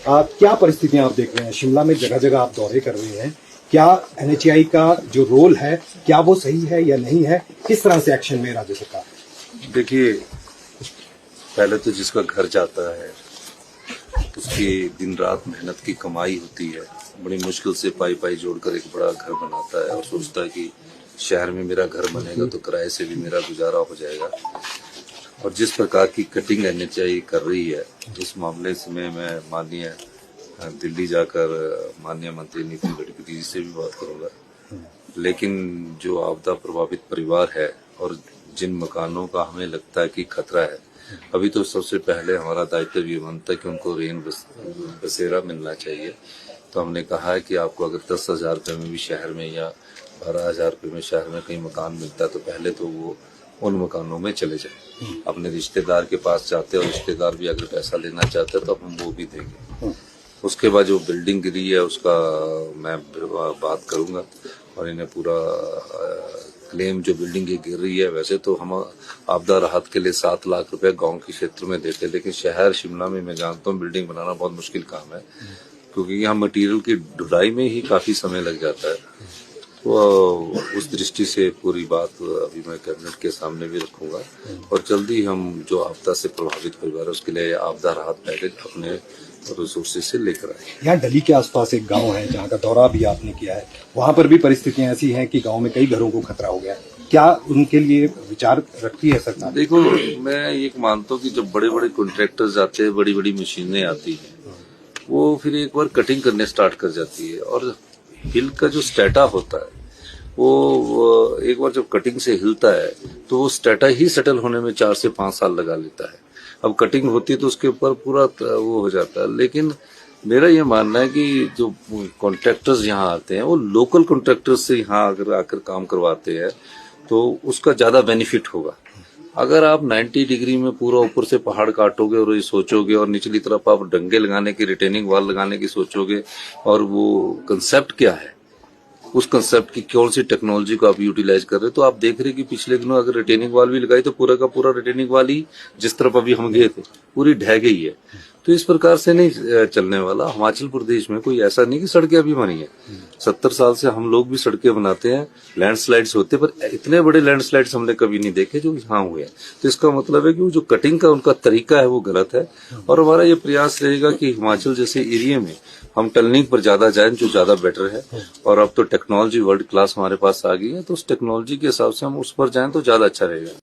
क्या परिस्थितियां आप देख रहे हैं? शिमला में जगह जगह आप दौरे कर रहे हैं, क्या एनएचएआई का जो रोल है क्या वो सही है या नहीं है? किस तरह से एक्शन में राज्य सरकार? देखिए, पहले तो जिसका घर जाता है उसकी दिन रात मेहनत की कमाई होती है, बड़ी मुश्किल से पाई पाई जोड़कर एक बड़ा घर बनाता है और सोचता है कि शहर में मेरा घर बनेगा तो किराए से भी मेरा गुजारा हो जाएगा। और जिस प्रकार की कटिंग एनएचएआई कर रही है, इस मामले से मैं माननीय दिल्ली जाकर माननीय मंत्री नितिन गडकरी जी से भी बात करूंगा। लेकिन जो आपदा प्रभावित परिवार है और जिन मकानों का हमें लगता है कि खतरा है, अभी तो सबसे पहले हमारा दायित्व ये बनता है कि उनको रेन बसेरा मिलना चाहिए। तो हमने कहा है कि आपको अगर 10,000 रुपये में भी शहर में या 12,000 रुपये में शहर में कहीं मकान मिलता है तो पहले तो वो उन मकानों में चले जाए। अपने रिश्तेदार के पास जाते हैं और रिश्तेदार भी अगर पैसा लेना चाहते हैं तो हम वो भी देंगे। उसके बाद जो बिल्डिंग गिरी है उसका मैं बात करूंगा और इन्हें पूरा क्लेम जो बिल्डिंग ये गिर रही है, वैसे तो हम आपदा राहत के लिए 7 लाख रुपए गांव के क्षेत्र में देते हैं, लेकिन शहर शिमला में मैं जानता हूँ बिल्डिंग बनाना बहुत मुश्किल काम है क्योंकि यहाँ मटेरियल की ढुलाई में ही काफी समय लग जाता है। तो उस दृष्टि से पूरी बात अभी मैं कैबिनेट के सामने भी रखूंगा और जल्दी हम जो आपदा से प्रभावित परिवार है उसके लिए आपदा राहत पैकेज अपने रिसोर्सेज से लेकर आए। यहाँ डली के आसपास एक गांव है जहाँ का दौरा भी आपने किया है, वहाँ पर भी परिस्थितियां ऐसी हैं कि गांव में कई घरों को खतरा हो गया है, क्या उनके लिए विचार रखती है सरकार? देखो, मैं ये मानता हूँ कि जब बड़े बड़े कॉन्ट्रैक्टर्स आते हैं, बड़ी बड़ी मशीनें आती हैं, वो फिर एक बार कटिंग करने स्टार्ट कर जाती है और हिल का जो स्टेटा होता है वो एक बार जब कटिंग से हिलता है तो वो स्टेटा ही सेटल होने में 4 से 5 साल लगा लेता है। अब कटिंग होती है तो उसके ऊपर पूरा वो हो जाता है। लेकिन मेरा ये मानना है कि जो कॉन्ट्रैक्टर्स यहाँ आते हैं वो लोकल कॉन्ट्रैक्टर्स से यहाँ अगर आकर काम करवाते हैं तो उसका ज्यादा बेनिफिट होगा। अगर आप 90 डिग्री में पूरा ऊपर से पहाड़ काटोगे और ये सोचोगे और निचली तरफ आप डंगे लगाने की, रिटेनिंग वॉल लगाने की सोचोगे और वो कंसेप्ट क्या है, उस कंसेप्ट की कौन सी टेक्नोलॉजी को आप यूटिलाइज कर रहे हो, तो आप देख रहे हैं कि पिछले दिनों अगर रिटेनिंग वॉल भी लगाई तो पूरा का पूरा रिटेनिंग वॉल ही जिस तरफ अभी हम गए थे पूरी ढह गई है। तो इस प्रकार से नहीं चलने वाला। हिमाचल प्रदेश में कोई ऐसा नहीं कि सड़कें अभी बनी है, 70 साल से हम लोग भी सड़कें बनाते हैं, लैंडस्लाइड्स होते हैं, पर इतने बड़े लैंडस्लाइड्स हमने कभी नहीं देखे जो यहाँ हुए हैं। तो इसका मतलब है कि वो जो कटिंग का उनका तरीका है वो गलत है और हमारा ये प्रयास रहेगा कि हिमाचल जैसे एरिया में हम टनलिंग पर ज्यादा जाएं जो ज्यादा बेटर है। और अब तो टेक्नोलॉजी वर्ल्ड क्लास हमारे पास आ गई है, तो उस टेक्नोलॉजी के हिसाब से हम उस पर जाएं तो ज्यादा अच्छा रहेगा।